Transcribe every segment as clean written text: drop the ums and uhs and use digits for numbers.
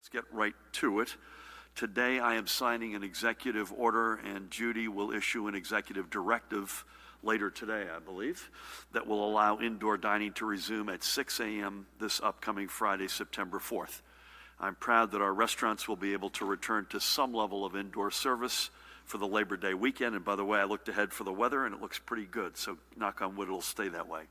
Let's get right to it. Today I am signing an executive order, and Judy will issue an executive directive later today, I believe, that will allow indoor dining to resume at 6 a.m. this upcoming Friday, September 4th. I'm proud that our restaurants will be able to return to some level of indoor service for the Labor Day weekend. And by the way, I looked ahead for the weather and it looks pretty good, so knock on wood, it'll stay that way.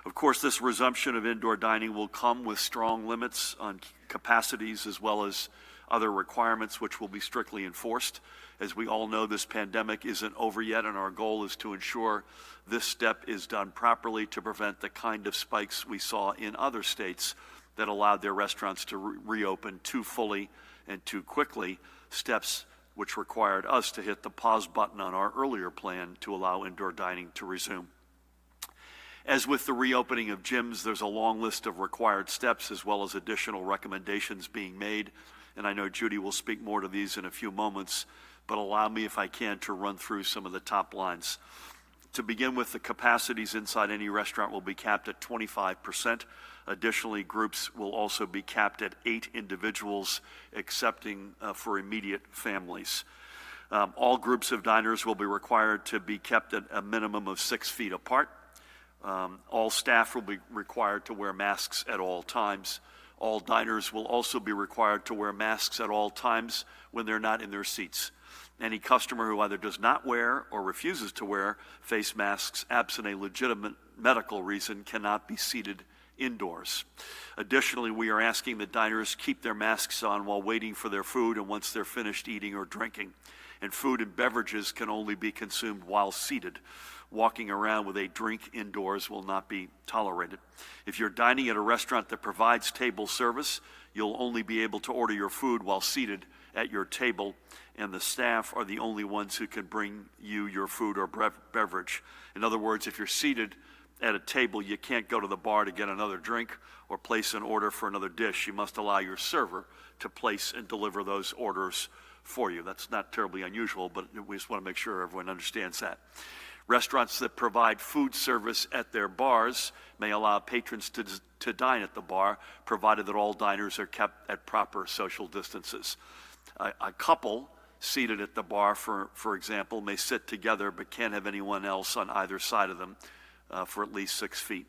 Of course, this resumption of indoor dining will come with strong limits on capacities as well as other requirements which will be strictly enforced. As we all know, this pandemic isn't over yet, and our goal is to ensure this step is done properly to prevent the kind of spikes we saw in other states that allowed their restaurants to reopen too fully and too quickly, steps which required us to hit the pause button on our earlier plan to allow indoor dining to resume. As with the reopening of gyms, there's a long list of required steps as well as additional recommendations being made, and I know Judy will speak more to these in a few moments, but allow me, if I can, to run through some of the top lines. To begin with, the capacities inside any restaurant will be capped at 25%. Additionally, groups will also be capped at 8 individuals, excepting for immediate families. All groups of diners will be required to be kept at a minimum of 6 feet apart. All staff will be required to wear masks at all times. All diners will also be required to wear masks at all times when they're not in their seats. Any customer who either does not wear or refuses to wear face masks absent a legitimate medical reason cannot be seated indoors. Additionally, we are asking that diners keep their masks on while waiting for their food and once they're finished eating or drinking. And food and beverages can only be consumed while seated. Walking around with a drink indoors will not be tolerated. If you're dining at a restaurant that provides table service, you'll only be able to order your food while seated at your table, and the staff are the only ones who can bring you your food or beverage. In other words, if you're seated at a table, you can't go to the bar to get another drink or place an order for another dish. You must allow your server to place and deliver those orders for you. That's not terribly unusual, but we just want to make sure everyone understands that. Restaurants that provide food service at their bars may allow patrons to dine at the bar, provided that all diners are kept at proper social distances. A couple seated at the bar, for example, may sit together but can't have anyone else on either side of them for at least 6 feet.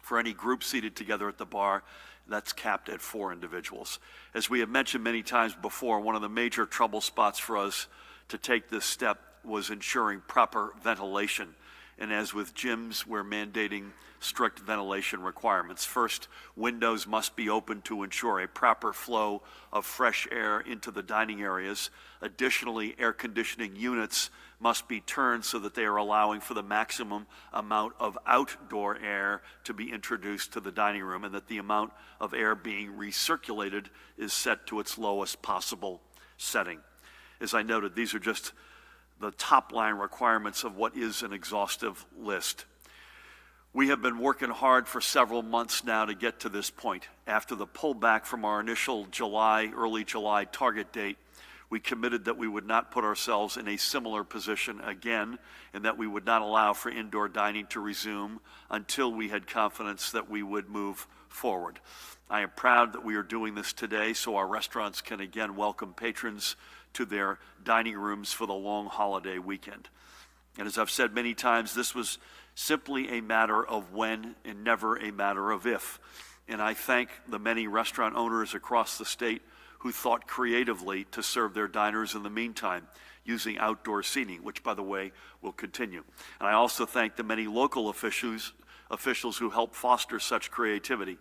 For any group seated together at the bar, that's capped at 4 individuals. As we have mentioned many times before, one of the major trouble spots for us to take this step was ensuring proper ventilation. And as with gyms, we're mandating strict ventilation requirements. First, windows must be open to ensure a proper flow of fresh air into the dining areas. Additionally, air conditioning units must be turned so that they are allowing for the maximum amount of outdoor air to be introduced to the dining room, and that the amount of air being recirculated is set to its lowest possible setting. As I noted, these are just the top line requirements of what is an exhaustive list. We have been working hard for several months now to get to this point. After the pullback from our initial early July target date, we committed that we would not put ourselves in a similar position again, and that we would not allow for indoor dining to resume until we had confidence that we would move forward. I am proud that we are doing this today so our restaurants can again welcome patrons to their dining rooms for the long holiday weekend. And as I've said many times, this was simply a matter of when and never a matter of if. And I thank the many restaurant owners across the state who thought creatively to serve their diners in the meantime using outdoor seating, which, by the way, will continue. And I also thank the many local officials who helped foster such creativity.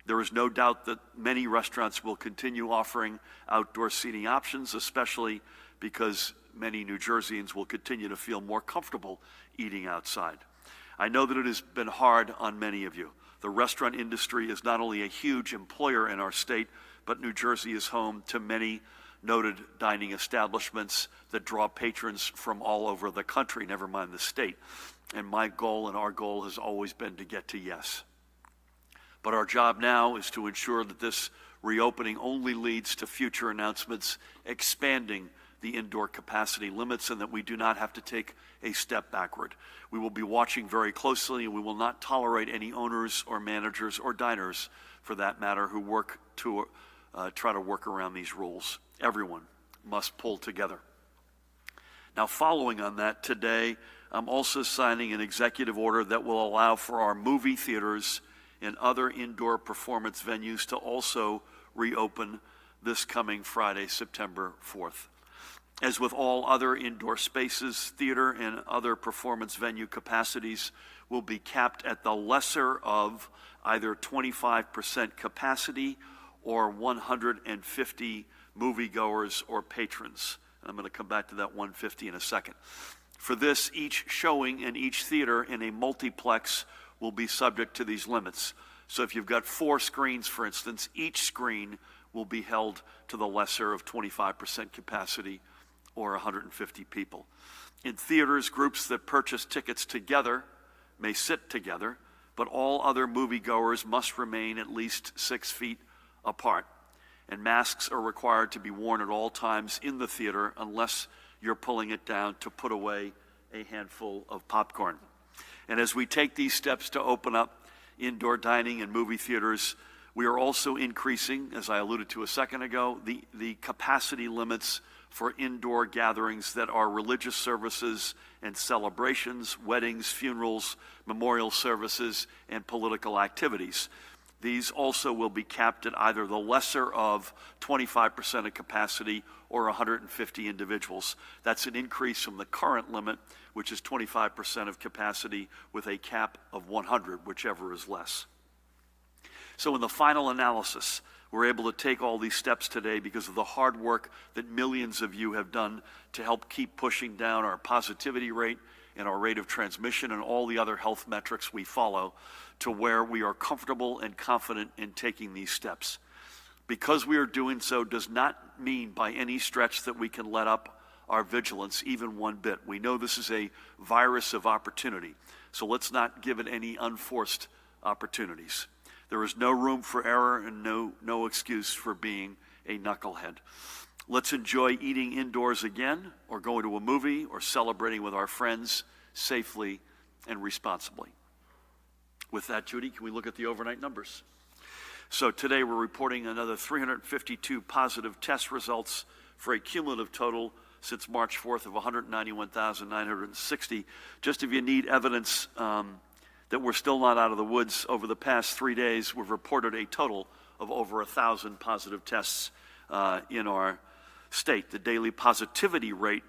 There is no doubt that many restaurants will continue offering outdoor seating options, especially because many New Jerseyans will continue to feel more comfortable eating outside. I know that it has been hard on many of you. The restaurant industry is not only a huge employer in our state, but New Jersey is home to many noted dining establishments that draw patrons from all over the country, never mind the state. And my goal and our goal has always been to get to yes. But our job now is to ensure that this reopening only leads to future announcements expanding the indoor capacity limits, and that we do not have to take a step backward. We will be watching very closely, and we will not tolerate any owners or managers or diners, for that matter, who work to try to work around these rules. Everyone must pull together. Now, following on that, today I'm also signing an executive order that will allow for our movie theaters and other indoor performance venues to also reopen this coming Friday, September 4th. As with all other indoor spaces, theater and other performance venue capacities will be capped at the lesser of either 25% capacity or 150 moviegoers or patrons. I'm going to come back to that 150 in a second. For this, each showing in each theater in a multiplex will be subject to these limits. So if you've got 4 screens, for instance, each screen will be held to the lesser of 25% capacity or 150 people. In theaters, groups that purchase tickets together may sit together, but all other moviegoers must remain at least 6 feet apart. And masks are required to be worn at all times in the theater unless you're pulling it down to put away a handful of popcorn. And as we take these steps to open up indoor dining and movie theaters, we are also increasing, as I alluded to a second ago, the capacity limits for indoor gatherings that are religious services and celebrations, weddings, funerals, memorial services, and political activities. These also will be capped at either the lesser of 25% of capacity or 150 individuals. That's an increase from the current limit, which is 25% of capacity with a cap of 100, whichever is less. So in the final analysis, we're able to take all these steps today because of the hard work that millions of you have done to help keep pushing down our positivity rate and our rate of transmission and all the other health metrics we follow to where we are comfortable and confident in taking these steps. Because we are doing so does not mean by any stretch that we can let up our vigilance even one bit. We know this is a virus of opportunity, so let's not give it any unforced opportunities. There is no room for error and no excuse for being a knucklehead. Let's enjoy eating indoors again, or going to a movie, or celebrating with our friends safely and responsibly. With that, Judy, can we look at the overnight numbers? So today we're reporting another 352 positive test results for a cumulative total since March 4th of 191,960. Just if you need evidence that we're still not out of the woods, over the past 3 days, we've reported a total of over 1,000 positive tests in our state. The daily positivity rate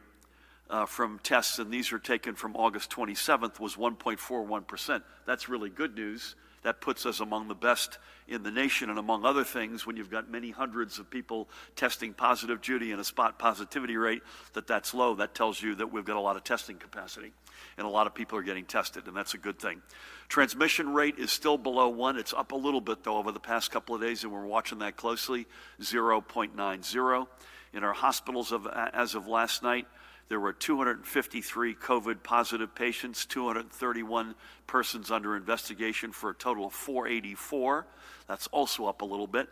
from tests, and these are taken from August 27th, was 1.41%. That's really good news. That puts us among the best in the nation, and among other things, when you've got many hundreds of people testing positive, Judy, and a spot positivity rate that's low, that tells you that we've got a lot of testing capacity, and a lot of people are getting tested, and that's a good thing. Transmission rate is still below 1. It's up a little bit, though, over the past couple of days, and we're watching that closely, 0.90. In our hospitals, as of last night, there were 253 COVID positive patients, 231 persons under investigation for a total of 484. That's also up a little bit.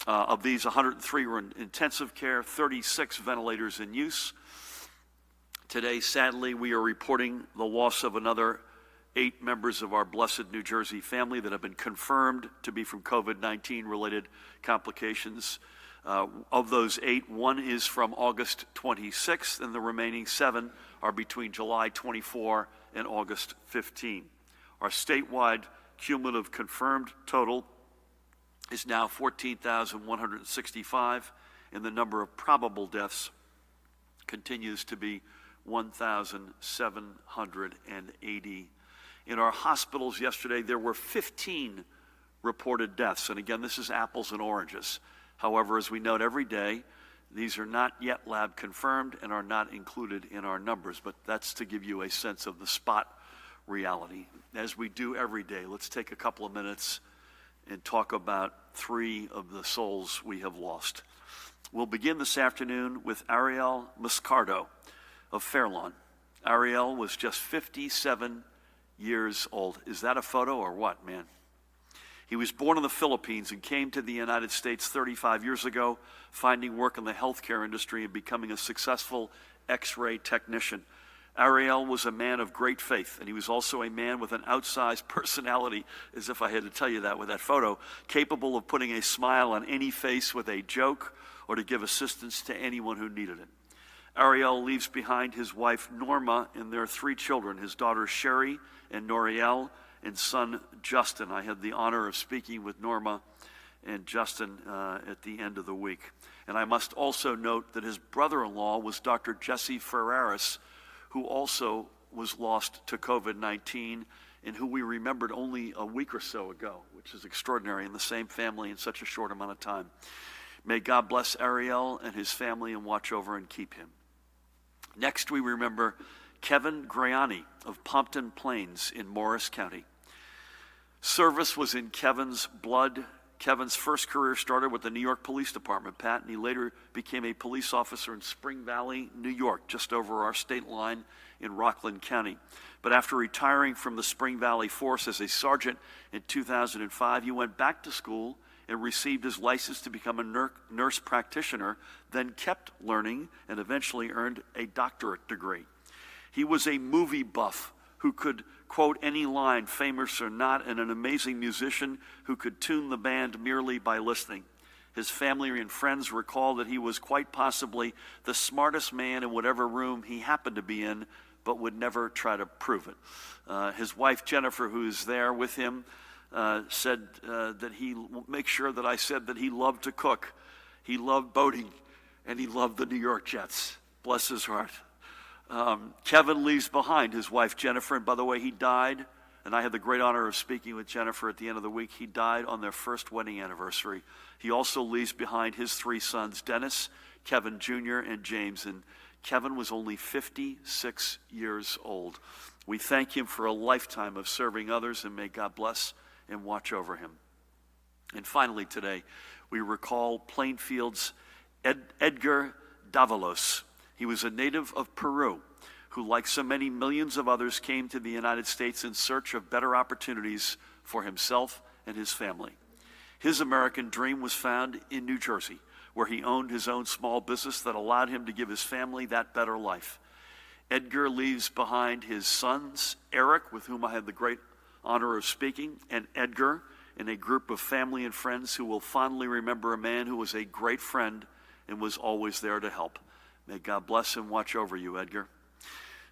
Of these, 103 were in intensive care, 36 ventilators in use. Today, sadly, we are reporting the loss of another 8 members of our blessed New Jersey family that have been confirmed to be from COVID-19 related complications. Of those 8, 1 is from August 26th, and the remaining 7 are between July 24 and August 15. Our statewide cumulative confirmed total is now 14,165, and the number of probable deaths continues to be 1,780. In our hospitals yesterday, there were 15 reported deaths, and again, this is apples and oranges. However, as we note every day, these are not yet lab confirmed and are not included in our numbers, but that's to give you a sense of the spot reality. As we do every day, let's take a couple of minutes and talk about 3 of the souls we have lost. We'll begin this afternoon with Ariel Moscardo of Fairlawn. Ariel was just 57 years old. Is that a photo or what, man? He was born in the Philippines and came to the United States 35 years ago, finding work in the healthcare industry and becoming a successful X-ray technician. Ariel was a man of great faith, and he was also a man with an outsized personality, as if I had to tell you that with that photo, capable of putting a smile on any face with a joke or to give assistance to anyone who needed it. Ariel leaves behind his wife Norma and their 3 children, his daughters Sherry and Noriel, and son Justin. I had the honor of speaking with Norma and Justin at the end of the week. And I must also note that his brother-in-law was Dr. Jesse Ferraris, who also was lost to COVID-19 and who we remembered only a week or so ago, which is extraordinary, in the same family in such a short amount of time. May God bless Ariel and his family and watch over and keep him. Next, we remember Kevin Graiani of Pompton Plains in Morris County. Service was in Kevin's blood. Kevin's first career started with the New York Police Department, Pat, and he later became a police officer in Spring Valley, New York, just over our state line in Rockland County. But after retiring from the Spring Valley Force as a sergeant in 2005, he went back to school and received his license to become a nurse practitioner, then kept learning and eventually earned a doctorate degree. He was a movie buff who could quote any line, famous or not, and an amazing musician who could tune the band merely by listening. His family and friends recall that he was quite possibly the smartest man in whatever room he happened to be in, but would never try to prove it. His wife, Jennifer, who is there with him, said that he make sure that I said that he loved to cook, he loved boating, and he loved the New York Jets. Bless his heart. Kevin leaves behind his wife, Jennifer, and by the way, he died, and I had the great honor of speaking with Jennifer at the end of the week. He died on their first wedding anniversary. He also leaves behind his 3 sons, Dennis, Kevin Jr., and James, and Kevin was only 56 years old. We thank him for a lifetime of serving others, and may God bless and watch over him. And finally today, we recall Plainfield's Edgar Davalos. He was a native of Peru who, like so many millions of others, came to the United States in search of better opportunities for himself and his family. His American dream was found in New Jersey, where he owned his own small business that allowed him to give his family that better life. Edgar leaves behind his sons, Eric, with whom I had the great honor of speaking, and Edgar, and a group of family and friends who will fondly remember a man who was a great friend and was always there to help. May God bless and watch over you, Edgar.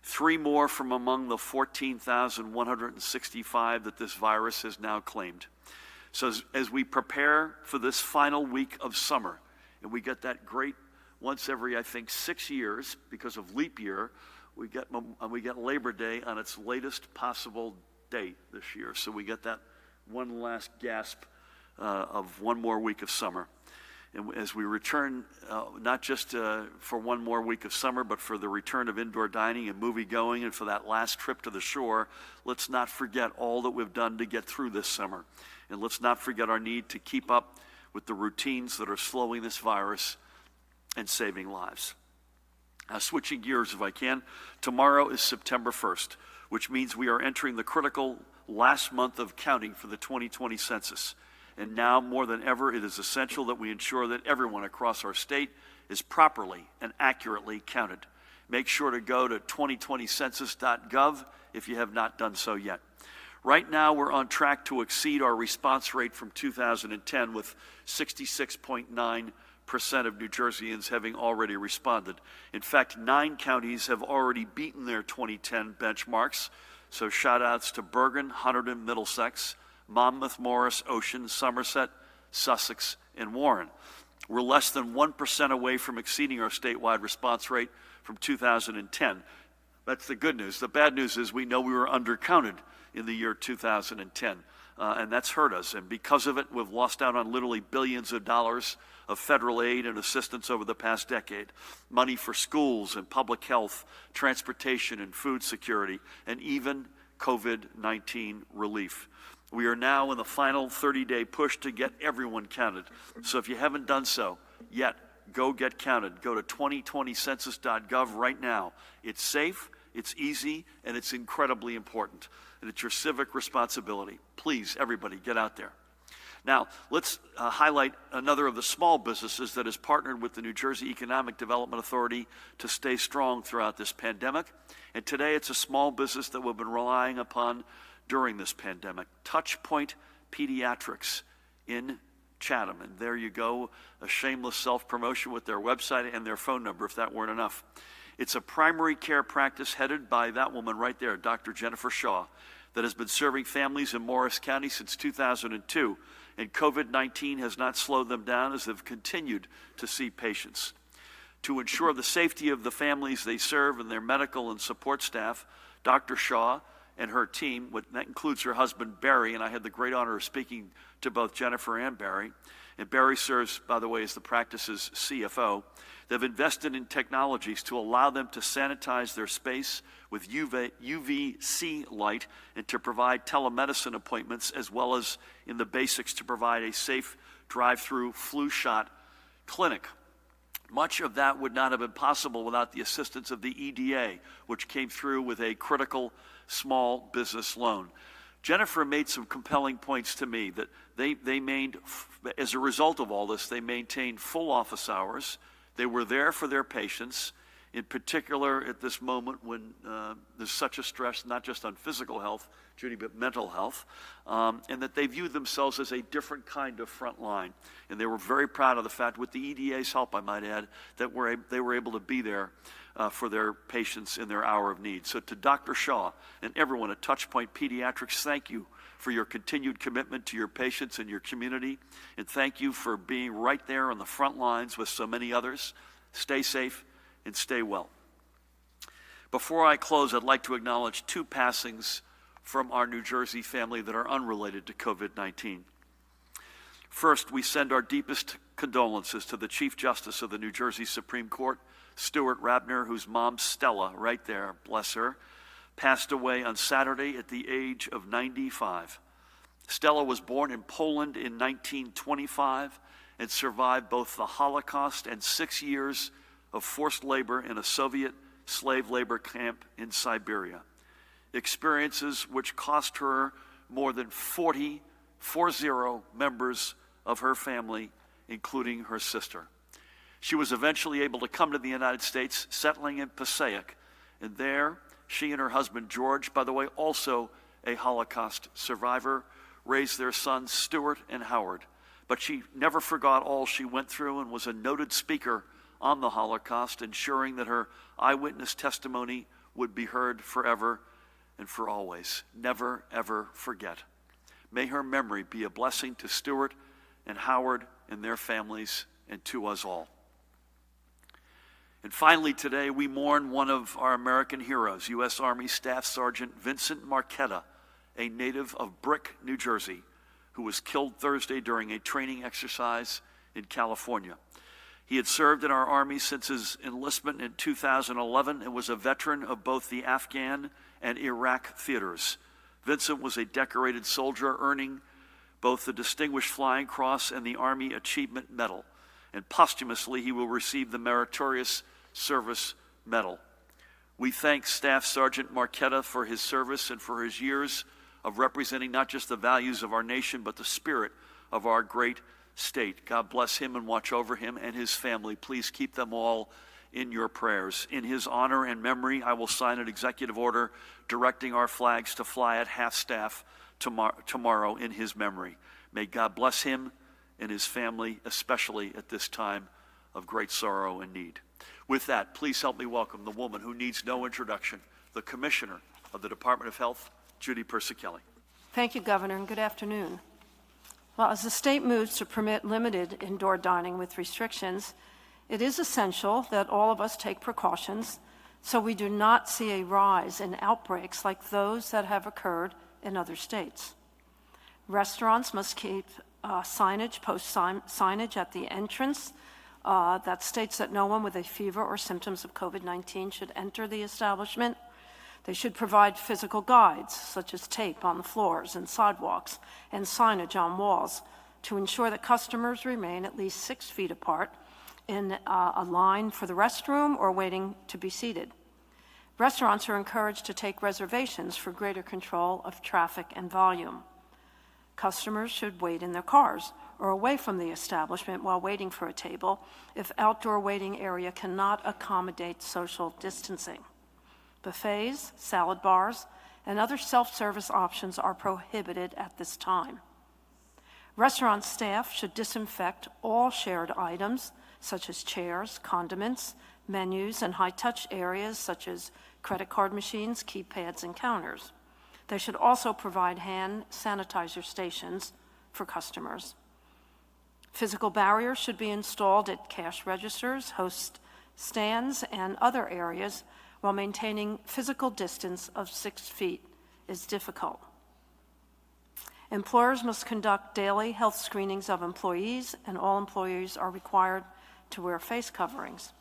3 more from among the 14,165 that this virus has now claimed. So as we prepare for this final week of summer, and we get that great once every, I think, 6 years, because of leap year, we get Labor Day on its latest possible date this year. So we get that one last gasp of one more week of summer. And as we return, not just for one more week of summer, but for the return of indoor dining and movie going, and for that last trip to the shore, let's not forget all that we've done to get through this summer. And let's not forget our need to keep up with the routines that are slowing this virus and saving lives. Now, switching gears if I can, tomorrow is September 1st, which means we are entering the critical last month of counting for the 2020 census. And now, more than ever, it is essential that we ensure that everyone across our state is properly and accurately counted. Make sure to go to 2020census.gov if you have not done so yet. Right now, we're on track to exceed our response rate from 2010, with 66.9% of New Jerseyans having already responded. In fact, 9 counties have already beaten their 2010 benchmarks. So shout outs to Bergen, Hunterdon, Middlesex, Monmouth, Morris, Ocean, Somerset, Sussex, and Warren. We're less than 1% away from exceeding our statewide response rate from 2010. That's the good news. The bad news is we know we were undercounted in the year 2010, and that's hurt us. And because of it, we've lost out on literally billions of dollars of federal aid and assistance over the past decade. Money for schools and public health, transportation and food security, and even COVID-19 relief. We are now in the final 30-day push to get everyone counted. So if you haven't done so yet, go get counted. Go to 2020census.gov right now. It's safe, it's easy, and it's incredibly important. And it's your civic responsibility. Please, everybody, get out there. Now, let's highlight another of the small businesses that has partnered with the New Jersey Economic Development Authority to stay strong throughout this pandemic. And today it's a small business that we've been relying upon during this pandemic. Touchpoint Pediatrics in Chatham. And there you go, a shameless self-promotion with their website and their phone number, if that weren't enough. It's a primary care practice headed by that woman right there, Dr. Jennifer Shaw, that has been serving families in Morris County since 2002. And COVID-19 has not slowed them down as they've continued to see patients. To ensure the safety of the families they serve and their medical and support staff, Dr. Shaw and her team, that includes her husband Barry, and I had the great honor of speaking to both Jennifer and Barry, and Barry serves, by the way, as the practice's CFO. They've invested in technologies to allow them to sanitize their space with UVC light and to provide telemedicine appointments, as well as in the basics to provide a safe drive-through flu shot clinic. Much of that would not have been possible without the assistance of the EDA, which came through with a critical small business loan. Jennifer made some compelling points to me that as a result of all this, they maintained full office hours. They were there for their patients, in particular at this moment when there's such a stress, not just on physical health, Judy, but mental health, and that they viewed themselves as a different kind of front line. And they were very proud of the fact, with the EDA's help, I might add, that they were able to be there for their patients in their hour of need. So to Dr. Shaw and everyone at Touchpoint Pediatrics, thank you for your continued commitment to your patients and your community, and thank you for being right there on the front lines with so many others. Stay safe and stay well. Before I close, I'd like to acknowledge two passings from our New Jersey family that are unrelated to COVID-19. First, we send our deepest condolences to the Chief Justice of the New Jersey Supreme Court, Stuart Rabner, whose mom, Stella, right there, bless her, passed away on Saturday at the age of 95. Stella was born in Poland in 1925 and survived both the Holocaust and 6 years of forced labor in a Soviet slave labor camp in Siberia. Experiences which cost her more than 40 members of her family, including her sister. She was eventually able to come to the United States, settling in Passaic, and there she and her husband George, by the way, also a Holocaust survivor, raised their sons Stuart and Howard. But she never forgot all she went through and was a noted speaker on the Holocaust, ensuring that her eyewitness testimony would be heard forever and for always. Never, ever forget. May her memory be a blessing to Stuart and Howard and their families and to us all. And finally today, we mourn one of our American heroes, U.S. Army Staff Sergeant Vincent Marchetta, a native of Brick, New Jersey, who was killed Thursday during a training exercise in California. He had served in our Army since his enlistment in 2011 and was a veteran of both the Afghan and Iraq theaters. Vincent was a decorated soldier, earning both the Distinguished Flying Cross and the Army Achievement Medal. And posthumously, he will receive the Meritorious Service Medal. We thank Staff Sergeant Marchetta for his service and for his years of representing not just the values of our nation, but the spirit of our great state. God bless him and watch over him and his family. Please keep them all in your prayers. In his honor and memory, I will sign an executive order directing our flags to fly at half-staff tomorrow in his memory. May God bless him and his family, especially at this time of great sorrow and need. With that, please help me welcome the woman who needs no introduction, the Commissioner of the Department of Health, Judy Persichilli. Thank you, Governor, and good afternoon. Well, as the state moves to permit limited indoor dining with restrictions, it is essential that all of us take precautions so we do not see a rise in outbreaks like those that have occurred in other states. Restaurants must keep post signage at the entrance that states that no one with a fever or symptoms of COVID-19 should enter the establishment. They should provide physical guides, such as tape on the floors and sidewalks and signage on walls, to ensure that customers remain at least 6 feet apart in a line for the restroom or waiting to be seated. Restaurants are encouraged to take reservations for greater control of traffic and volume. Customers should wait in their cars or away from the establishment while waiting for a table if outdoor waiting area cannot accommodate social distancing. Buffets, salad bars, and other self-service options are prohibited at this time. Restaurant staff should disinfect all shared items, such as chairs, condiments, menus, and high-touch areas, such as credit card machines, keypads, and counters. They should also provide hand sanitizer stations for customers. Physical barriers should be installed at cash registers, host stands, and other areas while maintaining physical distance of 6 feet is difficult. Employers must conduct daily health screenings of employees, and all employees are required to wear face coverings.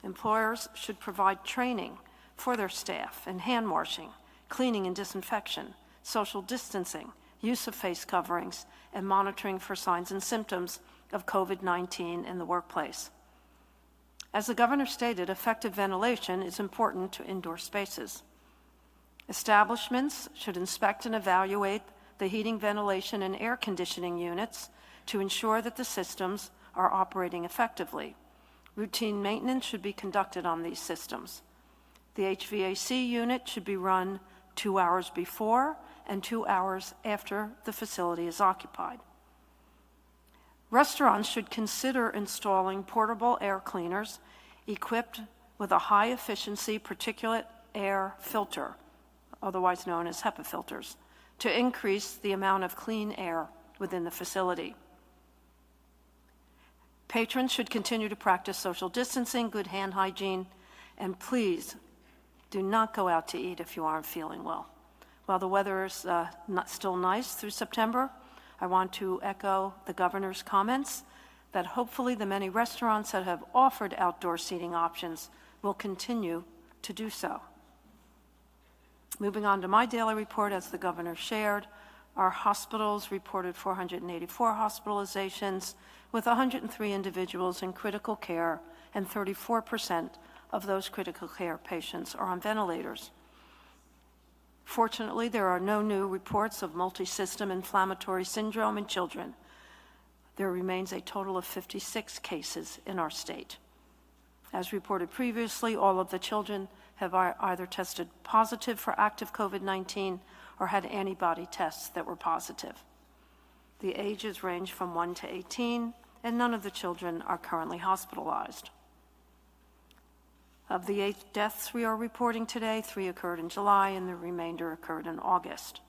Employers should provide training for their staff in hand washing, cleaning and disinfection, social distancing, use of face coverings, and monitoring for signs and symptoms of COVID-19 in the workplace. As the governor stated, effective ventilation is important to indoor spaces. Establishments should inspect and evaluate the heating, ventilation, and air conditioning units to ensure that the systems are operating effectively. Routine maintenance should be conducted on these systems. The HVAC unit should be run 2 hours before and 2 hours after the facility is occupied. Restaurants should consider installing portable air cleaners equipped with a high-efficiency particulate air filter, otherwise known as HEPA filters, to increase the amount of clean air within the facility. Patrons should continue to practice social distancing, good hand hygiene, and please do not go out to eat if you aren't feeling well. While the weather is still nice through September, I want to echo the governor's comments that hopefully the many restaurants that have offered outdoor seating options will continue to do so. Moving on to my daily report, as the governor shared, our hospitals reported 484 hospitalizations with 103 individuals in critical care, and 34% of those critical care patients are on ventilators. Fortunately, there are no new reports of multisystem inflammatory syndrome in children. There remains a total of 56 cases in our state. As reported previously, all of the children have either tested positive for active COVID-19 or had antibody tests that were positive. The ages range from 1 to 18, and none of the children are currently hospitalized. Of the 8 deaths we are reporting today, 3 occurred in July and the remainder occurred in August.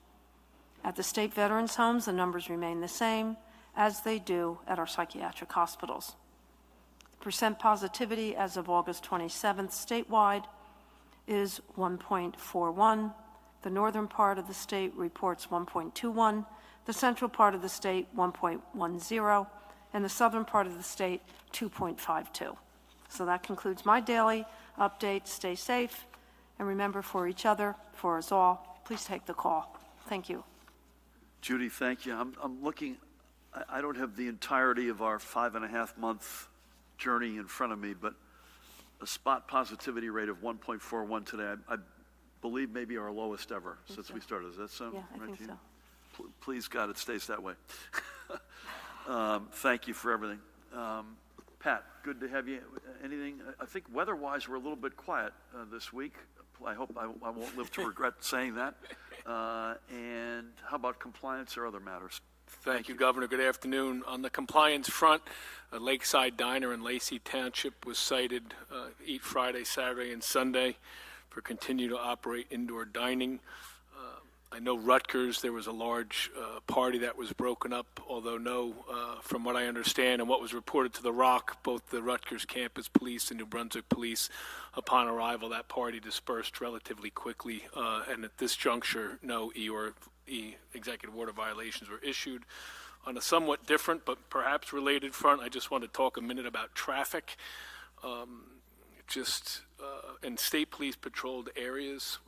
At the state veterans' homes, the numbers remain the same as they do at our psychiatric hospitals. Percent positivity as of August 27th statewide is 1.41. The northern part of the state reports 1.21, the central part of the state 1.10, and the southern part of the state 2.52. So that concludes my daily update. Stay safe, and remember, for each other, for us all, please take the call. Thank you. Judy, thank you. I'm looking, I don't have the entirety of our 5.5-month journey in front of me, but a spot positivity rate of 1.41 today, I believe maybe our lowest ever since we started. Does that sound Yeah, right I think to you? so. Please, God, it stays that way. Thank you for everything. Pat, good to have you. Anything? I think weather-wise, we're a little bit quiet this week. I hope I won't live to regret saying that. And how about compliance or other matters? Thank you, Governor. Good afternoon. On the compliance front, a Lakeside Diner in Lacey Township was cited Eat Friday, Saturday, and Sunday for continue to operate indoor dining. I know Rutgers, there was a large party that was broken up, although from what I understand and what was reported to The Rock, both the Rutgers campus police and New Brunswick police, upon arrival, that party dispersed relatively quickly. And at this juncture, no E executive order violations were issued. On a somewhat different but perhaps related front, I just want to talk a minute about traffic. In state police patrolled areas,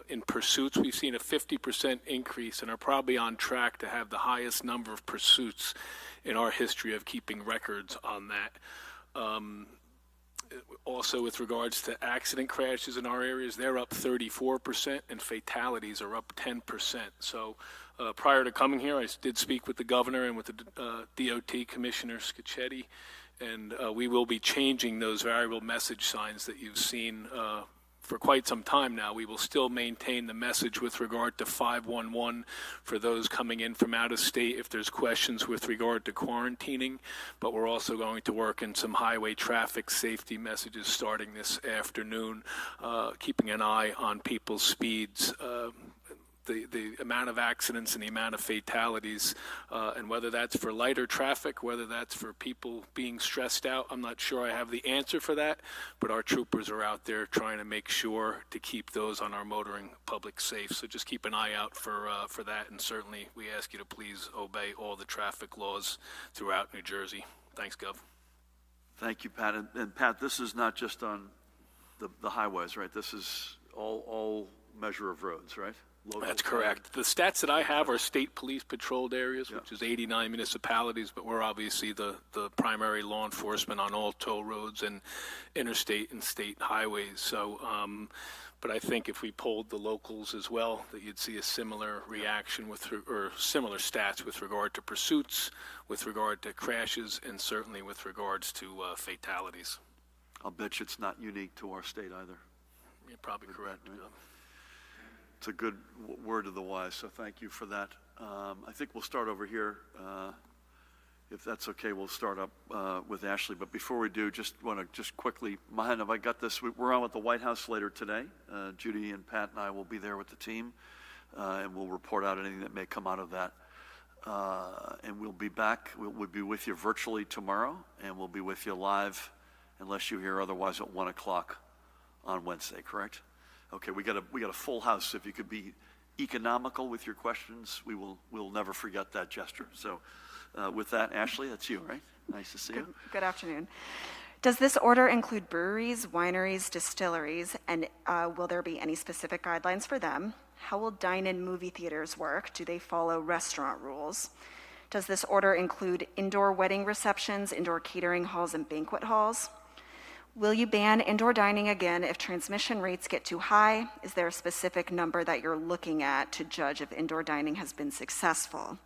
in pursuits, we've seen a 50% increase and are probably on track to have the highest number of pursuits in our history of keeping records on that. Also, with regards to accident crashes in our areas, they're up 34%, and fatalities are up 10%. So Prior to coming here, I did speak with the governor and with the DOT Commissioner Scicchetti, and we will be changing those variable message signs that you've seen for quite some time now. We will still maintain the message with regard to 511 for those coming in from out of state if there's questions with regard to quarantining, but we're also going to work in some highway traffic safety messages starting this afternoon, keeping an eye on people's speeds. The amount of accidents and the amount of fatalities, and whether that's for lighter traffic, whether that's for people being stressed out, I'm not sure I have the answer for that, but our troopers are out there trying to make sure to keep those on our motoring public safe. So just keep an eye out for that, and certainly we ask you to please obey all the traffic laws throughout New Jersey. Thanks, Gov. Thank you, Pat. And Pat, this is not just on the highways, right? This is all measure of roads, right? Local. That's correct. The stats that I have are state police patrolled areas, which is 89 municipalities, but we're obviously the primary law enforcement on all toll roads and interstate and state highways. So, but I think if we polled the locals as well, that you'd see a similar reaction or similar stats with regard to pursuits, with regard to crashes, and certainly with regards to fatalities. I'll bet you it's not unique to our state either. You're probably correct. Right? It's a good word of the wise, so thank you for that. I think we'll start over here. If that's okay, we'll start up with Ashley. But before we do, just want to quickly, Mahan, have I got this? We're on with the White House later today. Judy and Pat and I will be there with the team, and we'll report out anything that may come out of that. And we'll be back. We'll be with you virtually tomorrow, and we'll be with you live, unless you hear otherwise, at 1 o'clock on Wednesday, correct? Okay, we got a full house. If you could be economical with your questions, we'll never forget that gesture. So with that, Ashley, that's you, right? Nice to see you. Good afternoon. Does this order include breweries, wineries, distilleries, and will there be any specific guidelines for them? How will dine-in movie theaters work? Do they follow restaurant rules? Does this order include indoor wedding receptions, indoor catering halls, and banquet halls? Will you ban indoor dining again if transmission rates get too high? Is there a specific number that you're looking at to judge if indoor dining has been successful?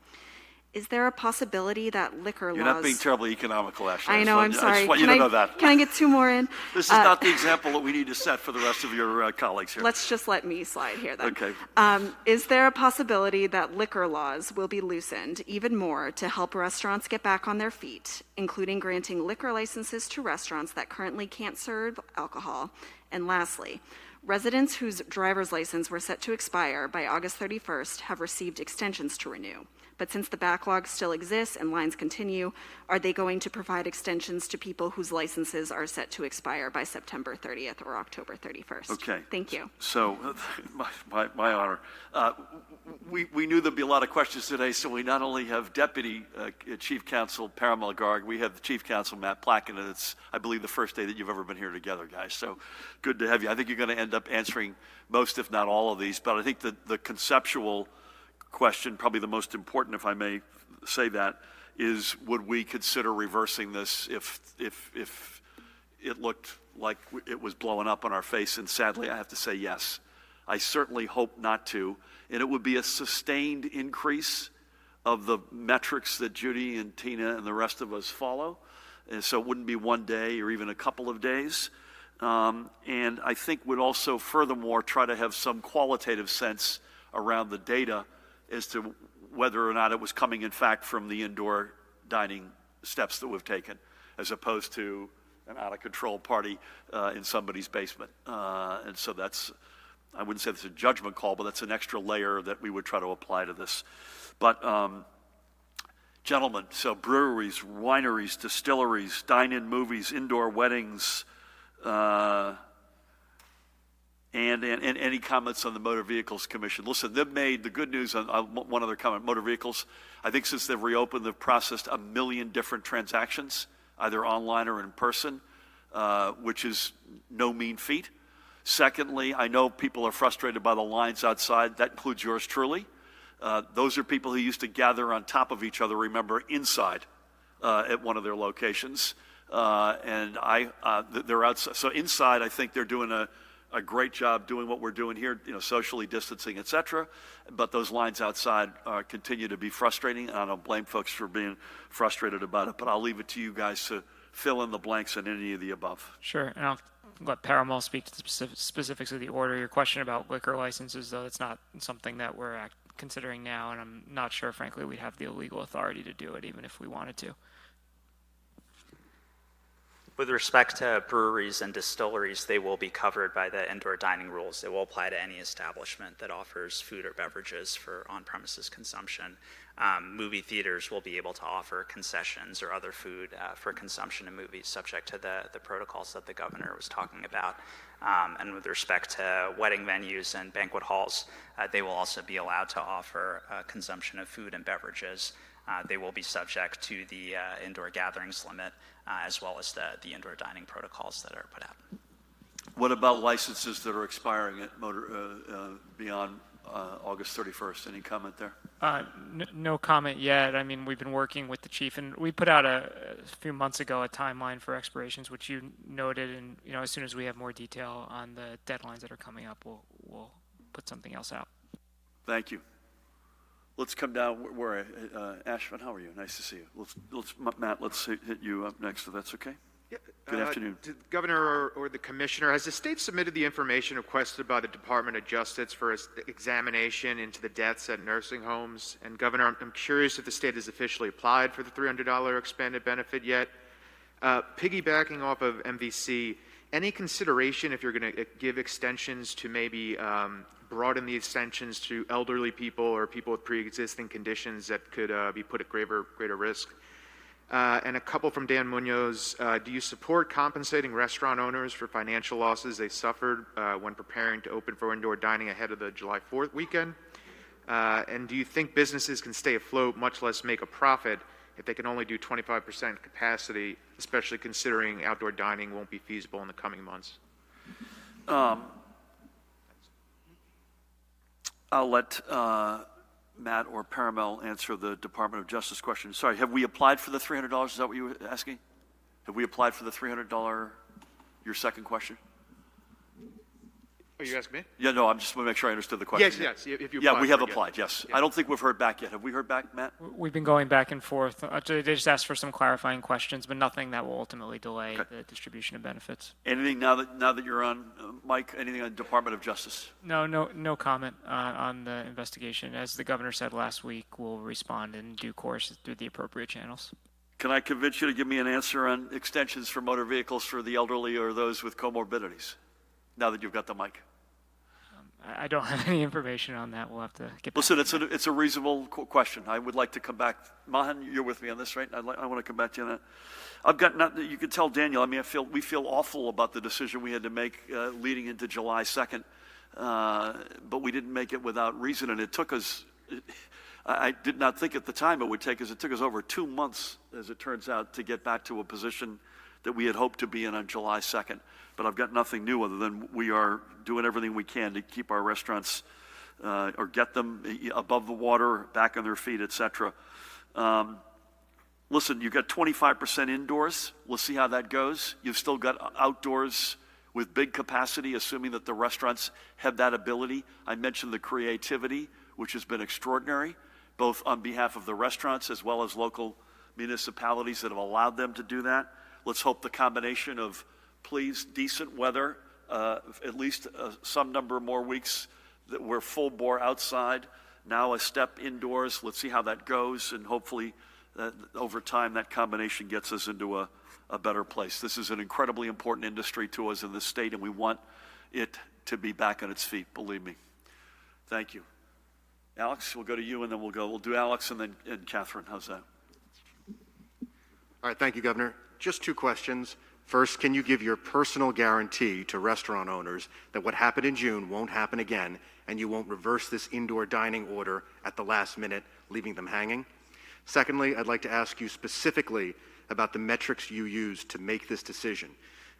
Is there a possibility that liquor laws... You're not being terribly economical, Ashley. I know, I'm sorry. I just want you to know that. Can I get two more in? This is not the example that we need to set for the rest of your colleagues here. Let's just let me slide here then. Okay. Is there a possibility that liquor laws will be loosened even more to help restaurants get back on their feet, including granting liquor licenses to restaurants that currently can't serve alcohol? And lastly, residents whose driver's license were set to expire by August 31st have received extensions to renew. But since the backlog still exists and lines continue, are they going to provide extensions to people whose licenses are set to expire by September 30th or October 31st? Okay. Thank you. So, my honor. We knew there'd be a lot of questions today, so we not only have Deputy Chief Counsel Parimal Garg, we have the Chief Counsel Matt Placken, and it's, I believe, the first day that you've ever been here together, guys. So good to have you. I think you're going to end up answering most, if not all of these, but I think the conceptual question, probably the most important, if I may say that, is would we consider reversing this if it looked like it was blowing up on our face? And sadly, I have to say yes. I certainly hope not to. And it would be a sustained increase of the metrics that Judy and Tina and the rest of us follow. And so it wouldn't be one day or even a couple of days. And I think would also furthermore try to have some qualitative sense around the data as to whether or not it was coming, in fact, from the indoor dining steps that we've taken, as opposed to an out-of-control party in somebody's basement. And so that's, I wouldn't say that's a judgment call, but that's an extra layer that we would try to apply to this. But, gentlemen, so breweries, wineries, distilleries, dine-in movies, indoor weddings, and any comments on the Motor Vehicles Commission? Listen, they've made the good news on one other comment. Motor vehicles, I think since they've reopened, they've processed 1 million different transactions, either online or in person, which is no mean feat. Secondly, I know people are frustrated by the lines outside. That includes yours truly. Those are people who used to gather on top of each other, remember, inside at one of their locations. And they're outside. So inside, I think they're doing a great job doing what we're doing here, socially distancing, et cetera. But those lines outside continue to be frustrating, and I don't blame folks for being frustrated about it, but I'll leave it to you guys to fill in the blanks on any of the above. Sure, and I'll let Paramel speak to the specifics of the order. Your question about liquor licenses, though, it's not something that we're considering now, and I'm not sure, frankly, we'd have the legal authority to do it, even if we wanted to. With respect to breweries and distilleries, they will be covered by the indoor dining rules. It will apply to any establishment that offers food or beverages for on-premises consumption. Movie theaters will be able to offer concessions or other food for consumption in movies, subject to the protocols that the governor was talking about. And with respect to wedding venues and banquet halls, they will also be allowed to offer consumption of food and beverages. They will be subject to the indoor gatherings limit, as well as the indoor dining protocols that are put out. What about licenses that are expiring at beyond August 31st? Any comment there? No comment yet. I mean, we've been working with the chief, and we put out a few months ago a timeline for expirations, which you noted, and as soon as we have more detail on the deadlines that are coming up, we'll put something else out. Thank you. Let's come down. Ashvin, how are you? Nice to see you. Matt, let's hit you up next, if that's okay. Yeah, Good afternoon. To the governor or the commissioner, has the state submitted the information requested by the Department of Justice for examination into the deaths at nursing homes? And Governor, I'm curious if the state has officially applied for the $300 expanded benefit yet. Piggybacking off of MVC, any consideration if you're going to give extensions to maybe broaden the extensions to elderly people or people with pre-existing conditions that could be put at greater risk? And a couple from Dan Munoz. Do you support compensating restaurant owners for financial losses they suffered when preparing to open for indoor dining ahead of the July 4th weekend? And do you think businesses can stay afloat, much less make a profit, if they can only do 25% capacity, especially considering outdoor dining won't be feasible in the coming months? I'll let Matt or Paramel answer the Department of Justice question. Sorry, have we applied for the $300? Is that what you were asking? Have we applied for the $300, your second question? Are you asking me? Yeah, no, I'm just want to make sure I understood the question. Yes. If you yeah, we have for it, applied, yes. Yeah. I don't think we've heard back yet. Have we heard back, Matt? We've been going back and forth. They just asked for some clarifying questions, but nothing that will ultimately delay the distribution of benefits. Anything now that you're on, Mike, anything on Department of Justice? No comment on the investigation. As the governor said last week, we'll respond in due course through the appropriate channels. Can I convince you to give me an answer on extensions for motor vehicles for the elderly or those with comorbidities, now that you've got the mic? I don't have any information on that. We'll have to get back. Listen, it's a reasonable question. I would like to come back. Mahan, you're with me on this, right? I want to come back to you on that. I've got you can tell Daniel. I mean, we feel awful about the decision we had to make leading into July 2nd, but we didn't make it without reason, and it took us. I did not think at the time it would take us. It took us over 2 months, as it turns out, to get back to a position that we had hoped to be in on July 2nd. But I've got nothing new other than we are doing everything we can to keep our restaurants or get them above the water, back on their feet, et cetera. Listen, you've got 25% indoors. We'll see how that goes. You've still got outdoors with big capacity, assuming that the restaurants have that ability. I mentioned the creativity, which has been extraordinary, both on behalf of the restaurants as well as local municipalities that have allowed them to do that. Let's hope the combination of decent weather, at least some number more weeks that we're full bore outside, now a step indoors. Let's see how that goes, and hopefully over time that combination gets us into a better place. This is an incredibly important industry to us in this state, and we want it to be back on its feet, believe me. Thank you. Alex, we'll go to you, and then we'll do Alex and Catherine. How's that? All right, thank you, Governor. Just 2 questions. First, can you give your personal guarantee to restaurant owners that what happened in June won't happen again, and you won't reverse this indoor dining order at the last minute, leaving them hanging? Secondly, I'd like to ask you specifically about the metrics you used to make this decision.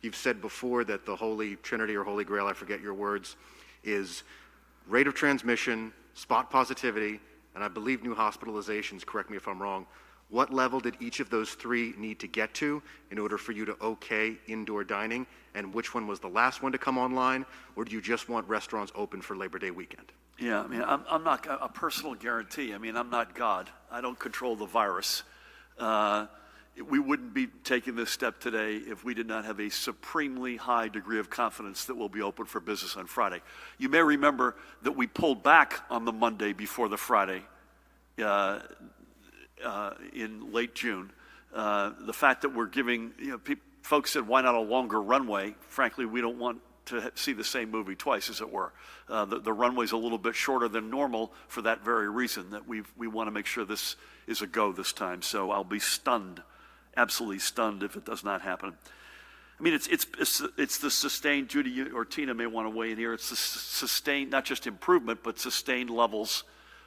You've said before that the Holy Trinity or Holy Grail, I forget your words, is rate of transmission, spot positivity, and I believe new hospitalizations, correct me if I'm wrong. What level did each of those three need to get to in order for you to okay indoor dining? And which one was the last one to come online? Or do you just want restaurants open for Labor Day weekend? Yeah, I mean, I'm not a personal guarantee. I mean, I'm not God. I don't control the virus. We wouldn't be taking this step today if we did not have a supremely high degree of confidence that we'll be open for business on Friday. You may remember that we pulled back on the Monday before the Friday in late June. The fact that we're giving, folks said, why not a longer runway? Frankly, we don't want to see the same movie twice, as it were. The runway's a little bit shorter than normal for that very reason, that we want to make sure this is a go this time. So I'll be stunned, absolutely stunned, if it does not happen. I mean, it's the sustained, Judy or Tina may want to weigh in here, it's the sustained, not just improvement, but sustained levels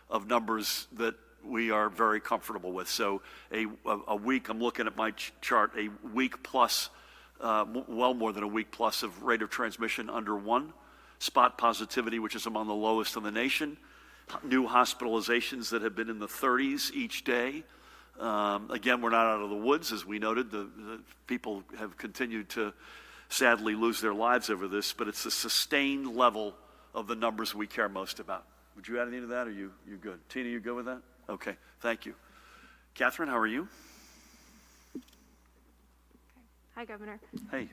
of numbers that we are very comfortable with. So a week, I'm looking at my chart, a week plus, well more than a week plus of rate of transmission under 1, spot positivity, which is among the lowest in the nation, new hospitalizations that have been in the 30s each day. Again, we're not out of the woods, as we noted. The people have continued to sadly lose their lives over this, but it's the sustained level of the numbers we care most about. Would you add anything to that, or you good? Tina, you good with that? Okay, thank you. Catherine, how are you? Hi, Governor. Hey.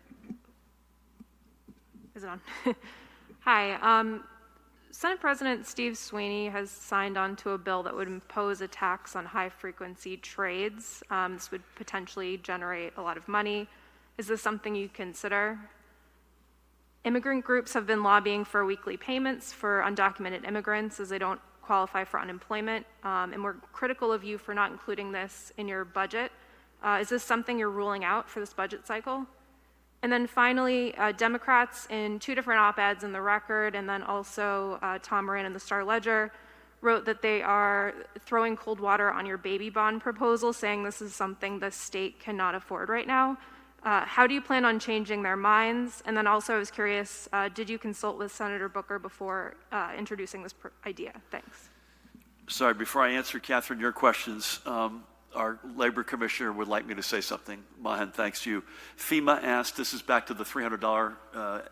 Is it on? Hi. Senate President Steve Sweeney has signed on to a bill that would impose a tax on high-frequency trades. This would potentially generate a lot of money. Is this something you consider? Immigrant groups have been lobbying for weekly payments for undocumented immigrants as they don't qualify for unemployment, and we're critical of you for not including this in your budget. Is this something you're ruling out for this budget cycle? And then finally, Democrats in 2 different op-eds in the Record, and then also Tom Moran in the Star-Ledger, wrote that they are throwing cold water on your baby bond proposal, saying this is something the state cannot afford right now. How do you plan on changing their minds? And then also I was curious, did you consult with Senator Booker before introducing this idea? Thanks. Sorry, before I answer, Catherine, your questions, our labor commissioner would like me to say something. Mahan, thanks to you. FEMA asked, this is back to the $300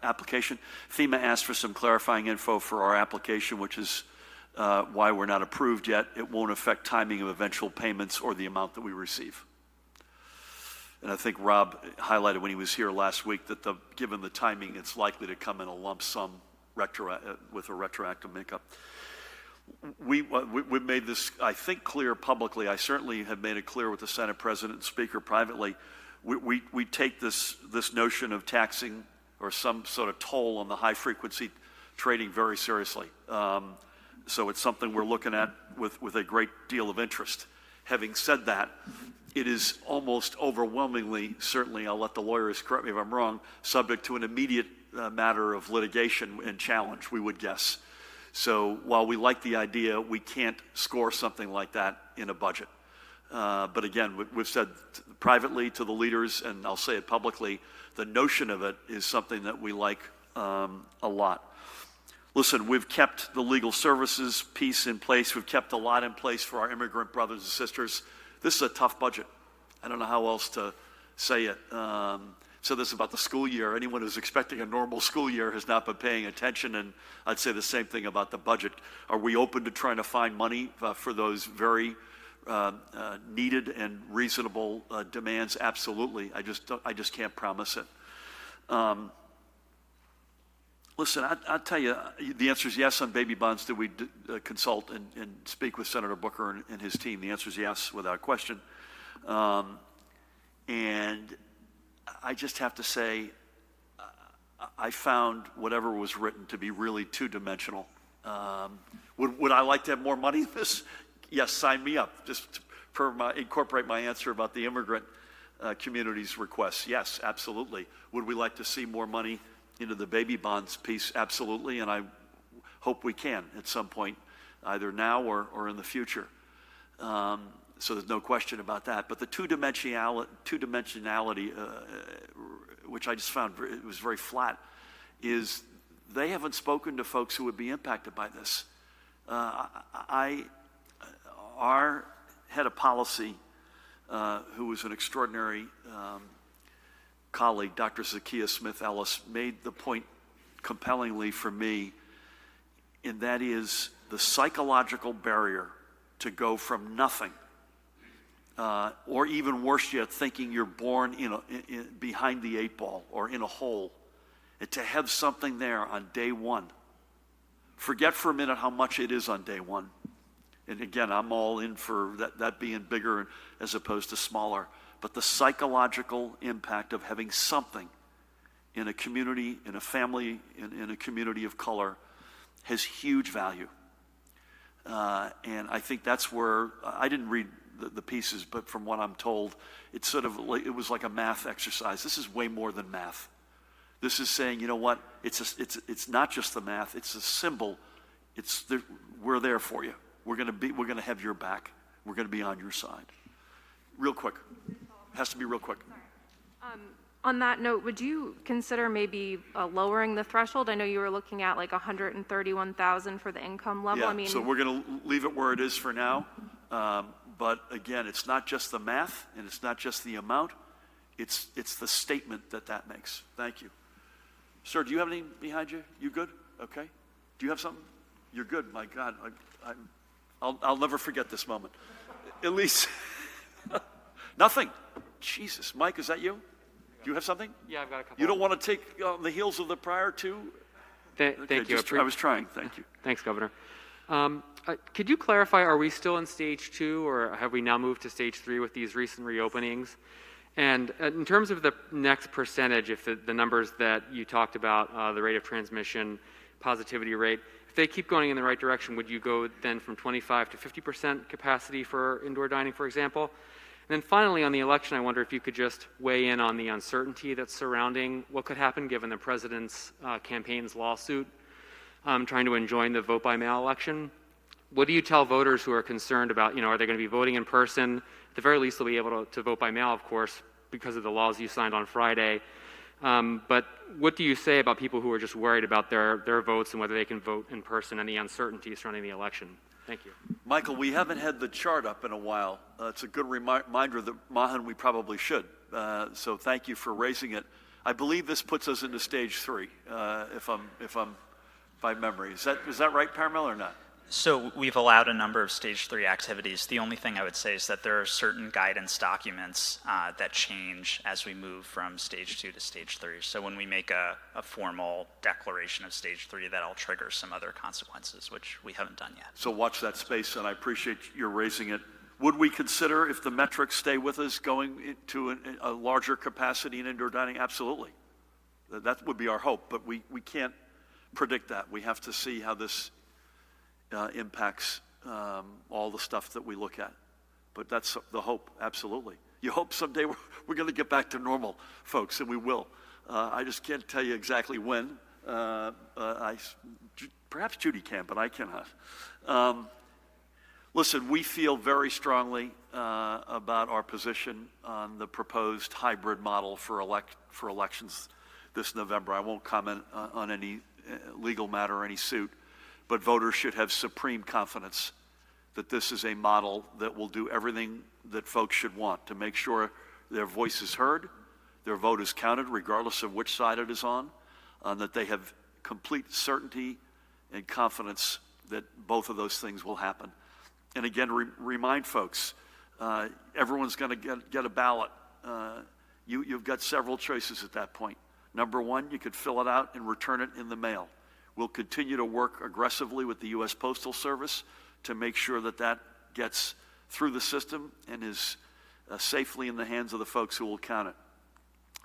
application. FEMA asked for some clarifying info for our application, which is why we're not approved yet. It won't affect timing of eventual payments or the amount that we receive. And I think Rob highlighted when he was here last week that given the timing, it's likely to come in a lump sum with a retroactive makeup. We've made this, I think, clear publicly. I certainly have made it clear with the Senate President and Speaker privately. We take this notion of taxing or some sort of toll on the high-frequency trading very seriously. So it's something we're looking at with a great deal of interest. Having said that, it is almost overwhelmingly, certainly, I'll let the lawyers correct me if I'm wrong, subject to an immediate matter of litigation and challenge, we would guess. So while we like the idea, we can't score something like that in a budget. But again, we've said privately to the leaders, and I'll say it publicly, the notion of it is something that we like a lot. Listen, we've kept the legal services piece in place. We've kept a lot in place for our immigrant brothers and sisters. This is a tough budget. I don't know how else to say it. So this is about the school year. Anyone who's expecting a normal school year has not been paying attention, and I'd say the same thing about the budget. Are we open to trying to find money for those very needed and reasonable demands? Absolutely. I just can't promise it. Listen, I'll tell you, the answer is yes on baby bonds. Did we consult and speak with Senator Booker and his team? The answer is yes, without question. And I just have to say, I found whatever was written to be really two-dimensional. Would I like to have more money in this? Yes, sign me up. Just incorporate my answer about the immigrant community's requests. Yes, absolutely. Would we like to see more money into the baby bonds piece? Absolutely, and I hope we can at some point, either now or in the future. So there's no question about that. But the two-dimensionality, which I just found it was very flat, is they haven't spoken to folks who would be impacted by this. Our head of policy who was an extraordinary colleague, Dr. Zakiya Smith Ellis, made the point compellingly for me, and that is the psychological barrier to go from nothing, or even worse yet, thinking you're born behind the 8 ball or in a hole, and to have something there on day one. Forget for a minute how much it is on day one. And again, I'm all in for that being bigger as opposed to smaller. But the psychological impact of having something in a community, in a family, in a community of color has huge value. And I think that's where, I didn't read the pieces, but from what I'm told, it's sort of like, it was like a math exercise. This is way more than math. This is saying, you know what, it's not just the math, it's a symbol. We're there for you. We're going to have your back. We're going to be on your side. Real quick. Has to be real quick. On that note, would you consider maybe lowering the threshold? I know you were looking at like 131,000 for the income level. Yeah, I mean, so we're going to leave it where it is for now. But again, it's not just the math and it's not just the amount. It's the statement that makes. Thank you. Sir, do you have anything behind you? You good? Okay. Do you have something? You're good. My God, I'll never forget this moment. At least, nothing. Jesus. Mike, is that you? Do you have something? Yeah, I've got a couple. You don't want to take on the heels of the prior two? Thank you. I was trying. Thank you. Thanks, Governor. Could you clarify, are we still in stage 2 or have we now moved to stage 3 with these recent reopenings? And in terms of the next percentage, if the numbers that you talked about, the rate of transmission, positivity rate, if they keep going in the right direction, would you go then from 25 to 50% capacity for indoor dining, for example? And then finally, on the election, I wonder if you could just weigh in on the uncertainty that's surrounding what could happen given the president's campaign's lawsuit trying to enjoin the vote-by-mail election. What do you tell voters who are concerned about, are they going to be voting in person? At the very least, they'll be able to vote by mail, of course, because of the laws you signed on Friday. But what do you say about people who are just worried about their votes and whether they can vote in person and the uncertainty surrounding the election? Thank you. Michael, we haven't had the chart up in a while. It's a good reminder that, Mahan, we probably should. So thank you for raising it. I believe this puts us into stage 3, if I'm by memory. Is that right, Paramel, or not? So we've allowed a number of stage 3 activities. The only thing I would say is that there are certain guidance documents that change as we move from stage 2 to stage 3. So when we make a formal declaration of stage 3, that'll trigger some other consequences, which we haven't done yet. So watch that space, and I appreciate your raising it. Would we consider, if the metrics stay with us, going into a larger capacity in indoor dining? Absolutely. That would be our hope, but we can't predict that. We have to see how this impacts all the stuff that we look at. But that's the hope, absolutely. You hope someday we're going to get back to normal, folks, and we will. I just can't tell you exactly when. Perhaps Judy can, but I cannot. Listen, we feel very strongly about our position on the proposed hybrid model for elections this November. I won't comment on any legal matter or any suit. But voters should have supreme confidence that this is a model that will do everything that folks should want to make sure their voice is heard, their vote is counted regardless of which side it is on, that they have complete certainty and confidence that both of those things will happen. And again, remind folks, everyone's going to get a ballot. You've got several choices at that point. Number one, you could fill it out and return it in the mail. We'll continue to work aggressively with the U.S. Postal Service to make sure that gets through the system and is safely in the hands of the folks who will count it.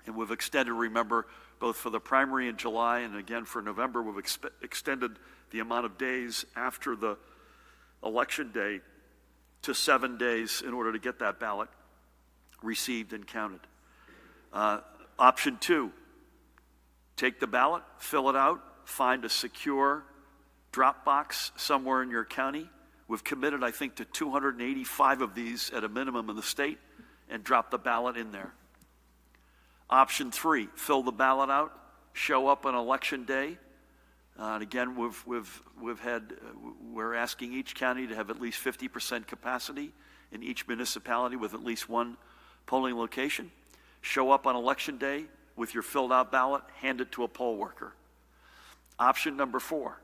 And we've extended, remember, both for the primary in July and again for November, we've extended the amount of days after the election day to 7 days in order to get that ballot received and counted. Option 2, take the ballot, fill it out, find a secure drop box somewhere in your county. We've committed, I think, to 285 of these at a minimum in the state, and drop the ballot in there. Option 3, fill the ballot out, show up on election day. And again, we're asking each county to have at least 50% capacity in each municipality with at least one polling location. Show up on election day with your filled out ballot, hand it to a poll worker. Option number 4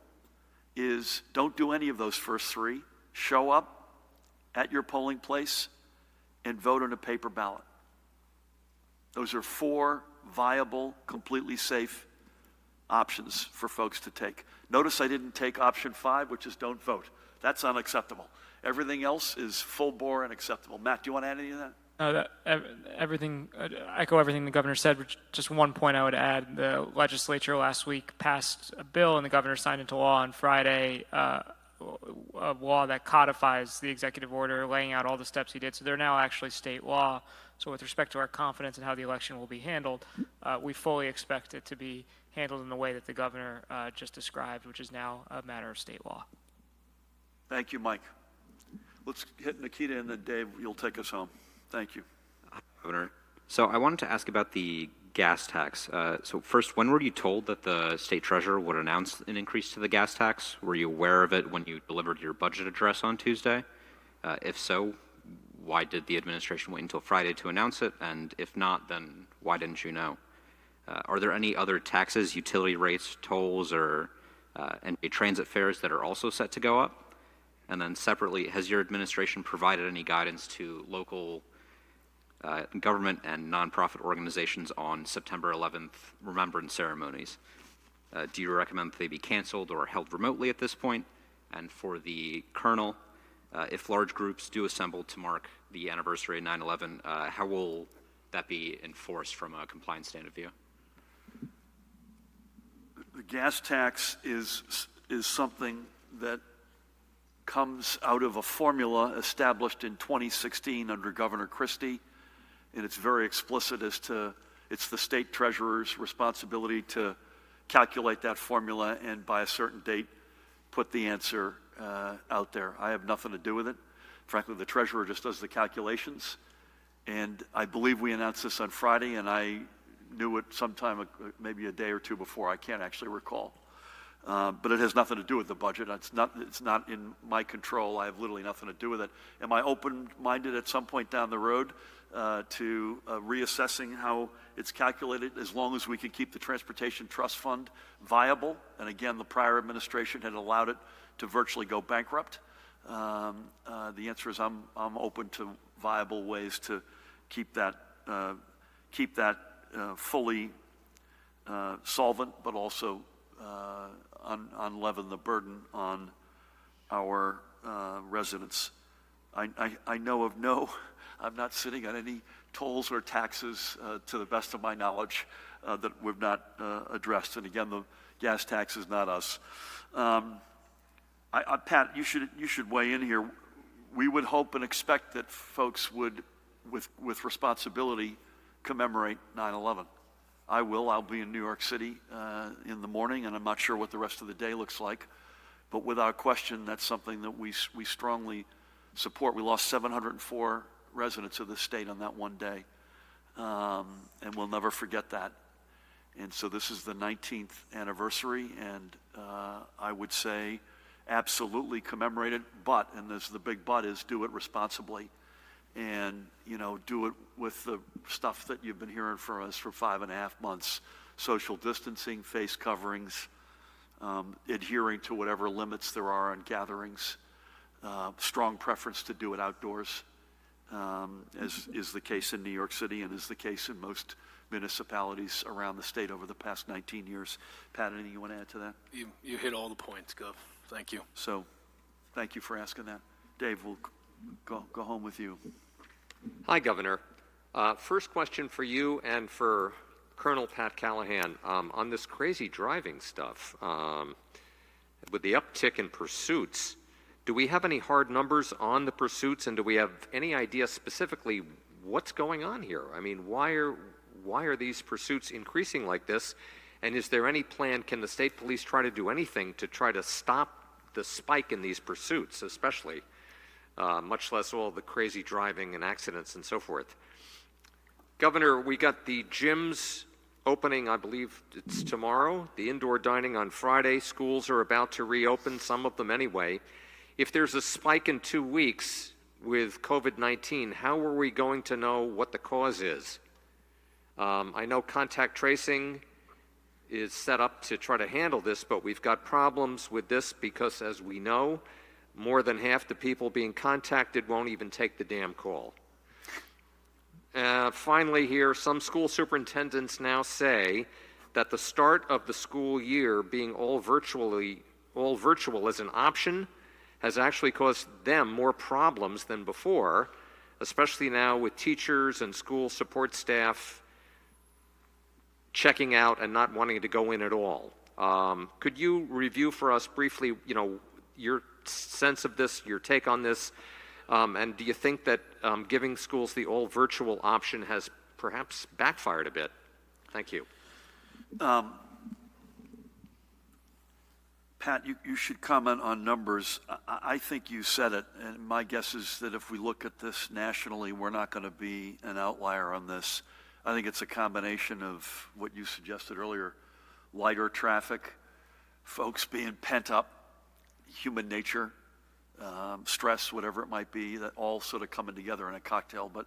is don't do any of those first 3. Show up at your polling place and vote on a paper ballot. Those are 4 viable, completely safe options for folks to take. Notice I didn't take option 5, which is don't vote. That's unacceptable. Everything else is full bore and acceptable. Matt, do you want to add any of that? Everything, echo everything the governor said. Just one point I would add: the legislature last week passed a bill, and the governor signed into law on Friday a law that codifies the executive order, laying out all the steps he did. So they're now actually state law. So with respect to our confidence in how the election will be handled, we fully expect it to be handled in the way that the governor just described, which is now a matter of state law. Thank you, Mike. Let's hit Nikita, and then Dave, you'll take us home. Thank you. Governor. So I wanted to ask about the gas tax. So first, when were you told that the state treasurer would announce an increase to the gas tax? Were you aware of it when you delivered your budget address on Tuesday? If so, why did the administration wait until Friday to announce it? And if not, then why didn't you know? Are there any other taxes, utility rates, tolls, or NBA transit fares that are also set to go up? And then separately, has your administration provided any guidance to local government and nonprofit organizations on September 11th remembrance ceremonies? Do you recommend that they be canceled or held remotely at this point? And for the Colonel, if large groups do assemble to mark the anniversary of 9/11, how will that be enforced from a compliance stand of view? The gas tax is something that comes out of a formula established in 2016 under Governor Christie, and it's very explicit as to it's the state treasurer's responsibility to calculate that formula and by a certain date put the answer out there. I have nothing to do with it. Frankly, the treasurer just does the calculations, and I believe we announced this on Friday, and I knew it sometime, maybe a day or two before. I can't actually recall. But it has nothing to do with the budget. It's not in my control. I have literally nothing to do with it. Am I open-minded at some point down the road to reassessing how it's calculated, as long as we can keep the Transportation Trust Fund viable? And again, the prior administration had allowed it to virtually go bankrupt. The answer is I'm open to viable ways to keep that fully solvent, but also unleaven the burden on our residents. I know of I'm not sitting on any tolls or taxes to the best of my knowledge that we've not addressed. And again, the gas tax is not us. Pat, you should weigh in here. We would hope and expect that folks would, with responsibility, commemorate 9/11. I will. I'll be in New York City in the morning, and I'm not sure what the rest of the day looks like. But without question, that's something that we strongly support. We lost 704 residents of the state on that one day, and we'll never forget that. And so this is the 19th anniversary, and I would say absolutely commemorate it, but, and this, the big but is, do it responsibly. And, do it with the stuff that you've been hearing from us for 5.5 months. Social distancing, face coverings, adhering to whatever limits there are on gatherings, strong preference to do it outdoors, as is the case in New York City and is the case in most municipalities around the state over the past 19 years. Pat, anything you want to add to that? You hit all the points, Gov. Thank you. So, thank you for asking that. Dave, we'll go home with you. Hi, Governor. First question for you and for Colonel Pat Callahan. On this crazy driving stuff, with the uptick in pursuits, do we have any hard numbers on the pursuits, and do we have any idea specifically what's going on here? I mean, why are these pursuits increasing like this? And is there any plan, can the state police try to do anything to try to stop the spike in these pursuits, especially? Much less all the crazy driving and accidents and so forth. Governor, we got the gyms opening, I believe it's tomorrow, the indoor dining on Friday. Schools are about to reopen, some of them anyway. If there's a spike in 2 weeks, with COVID-19, how are we going to know what the cause is? I know contact tracing is set up to try to handle this, but we've got problems with this because, as we know, more than half the people being contacted won't even take the damn call. Finally here, some school superintendents now say that the start of the school year being all virtual as an option has actually caused them more problems than before, especially now with teachers and school support staff checking out and not wanting to go in at all. Could you review for us briefly, your sense of this, your take on this, and do you think that giving schools the all virtual option has perhaps backfired a bit? Thank you. Pat, you should comment on numbers. I think you said it, and my guess is that if we look at this nationally, we're not going to be an outlier on this. I think it's a combination of what you suggested earlier, lighter traffic, folks being pent up, human nature, stress, whatever it might be, that all sort of coming together in a cocktail. But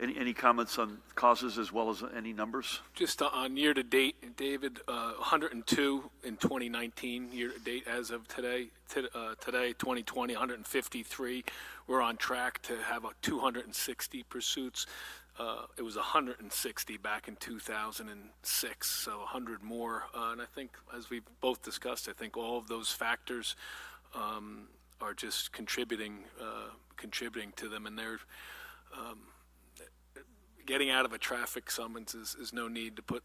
any comments on causes as well as any numbers? Just on year to date, David, 102 in 2019, year to date as of today, 2020, 153. We're on track to have 260 pursuits. It was 160 back in 2006, so 100 more. And I think, as we've both discussed, I think all of those factors are just contributing to them, and they're getting out of a traffic summons is no need to put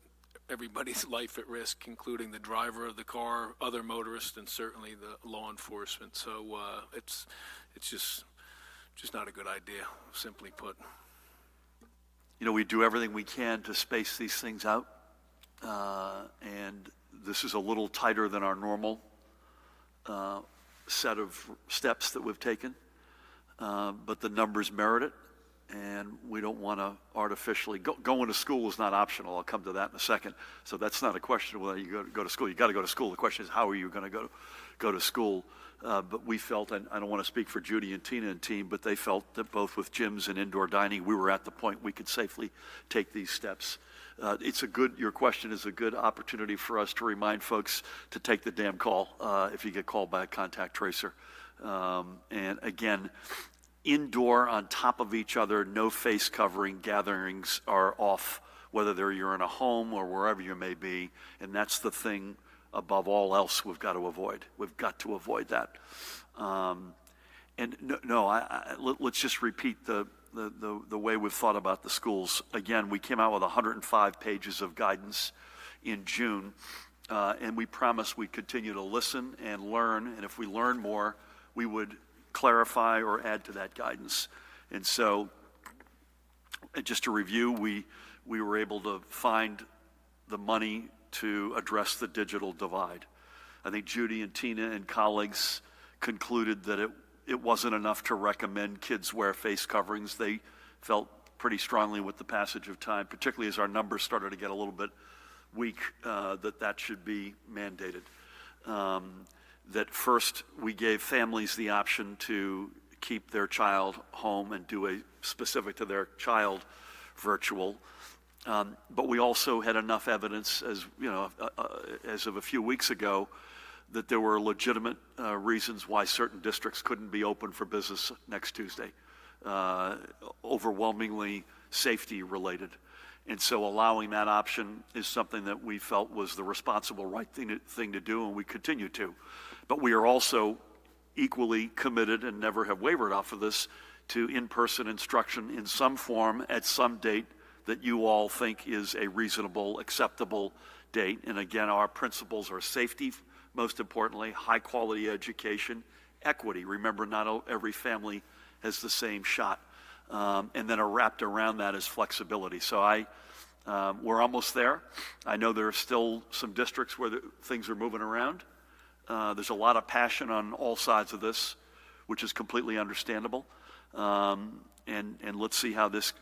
everybody's life at risk, including the driver of the car, other motorists, and certainly the law enforcement. So it's just not a good idea, simply put. We do everything we can to space these things out, and this is a little tighter than our normal set of steps that we've taken, but the numbers merit it, and we don't want to artificially going to school is not optional. I'll come to that in a second. So that's not a question of whether you go to school. You got to go to school. The question is, how are you going to go to school? But we felt, and I don't want to speak for Judy and Tina and team, but they felt that both with gyms and indoor dining, we were at the point we could safely take these steps. Your question is a good opportunity for us to remind folks to take the damn call if you get called by a contact tracer. And again, indoor on top of each other, no face covering gatherings are off, whether you're in a home or wherever you may be, and that's the thing above all else we've got to avoid. We've got to avoid that. Let's just repeat the way we've thought about the schools. Again, we came out with 105 pages of guidance in June, and we promised we'd continue to listen and learn, and if we learn more, we would clarify or add to that guidance. And so, just to review, we were able to find the money to address the digital divide. I think Judy and Tina and colleagues concluded that it wasn't enough to recommend kids wear face coverings. They felt pretty strongly with the passage of time, particularly as our numbers started to get a little bit weak, that should be mandated. That first, we gave families the option to keep their child home and do a specific to their child virtual. But we also had enough evidence, as of a few weeks ago, that there were legitimate reasons why certain districts couldn't be open for business next Tuesday, overwhelmingly safety related. And so allowing that option is something that we felt was the responsible right thing to do, and we continue to. But we are also equally committed and never have wavered off of this to in-person instruction in some form at some date that you all think is a reasonable, acceptable date. And again, our principles are safety, most importantly, high-quality education, equity. Remember, not every family has the same shot. And then wrapped around that is flexibility. So we're almost there. I know there are still some districts where things are moving around. There's a lot of passion on all sides of this, which is completely understandable. And let's see how this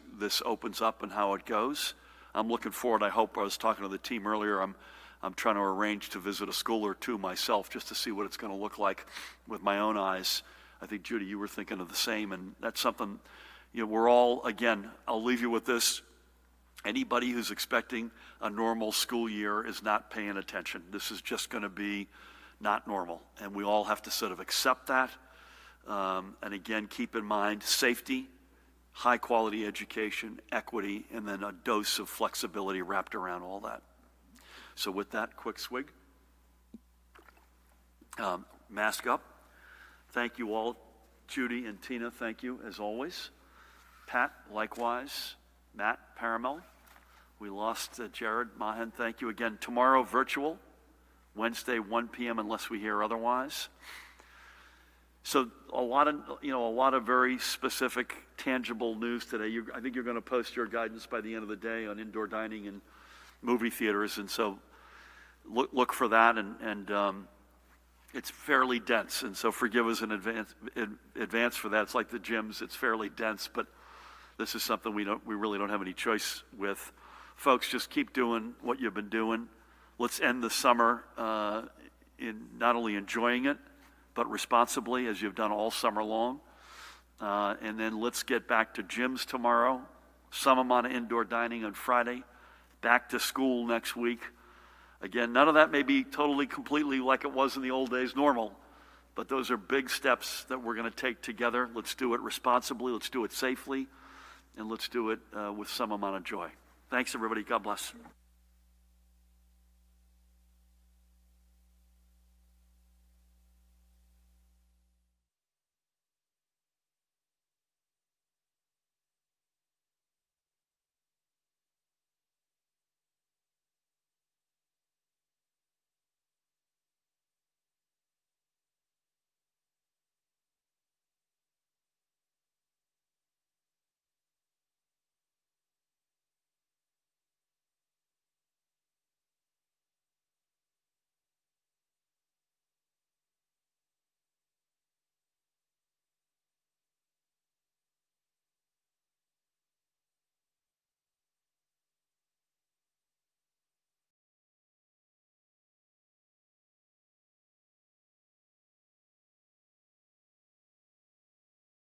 opens up and how it goes. I'm looking forward. I hope, I was talking to the team earlier, I'm trying to arrange to visit a school or two myself just to see what it's going to look like with my own eyes. I think, Judy, you were thinking of the same, and that's something, we're all, again, I'll leave you with this. Anybody who's expecting a normal school year is not paying attention. This is just going to be not normal, and we all have to sort of accept that. And again, keep in mind safety, high-quality education, equity, and then a dose of flexibility wrapped around all that. So with that, quick swig. Mask up. Thank you all. Judy and Tina, thank you as always. Pat, likewise. Matt, Paramel. We lost Jared Mahan. Thank you again. Tomorrow, virtual. Wednesday, 1 p.m. unless we hear otherwise. So a lot of very specific, tangible news today. I think you're going to post your guidance by the end of the day on indoor dining and movie theaters, and so look for that. And it's fairly dense, and so forgive us in advance for that. It's like the gyms; it's fairly dense, but this is something we really don't have any choice with. Folks, just keep doing what you've been doing. Let's end the summer in not only enjoying it, but responsibly, as you've done all summer long. And then let's get back to gyms tomorrow, some amount of indoor dining on Friday, back to school next week. Again, none of that may be totally, completely like it was in the old days, normal, but those are big steps that we're going to take together. Let's do it responsibly, let's do it safely, and let's do it with some amount of joy. Thanks, everybody. God bless.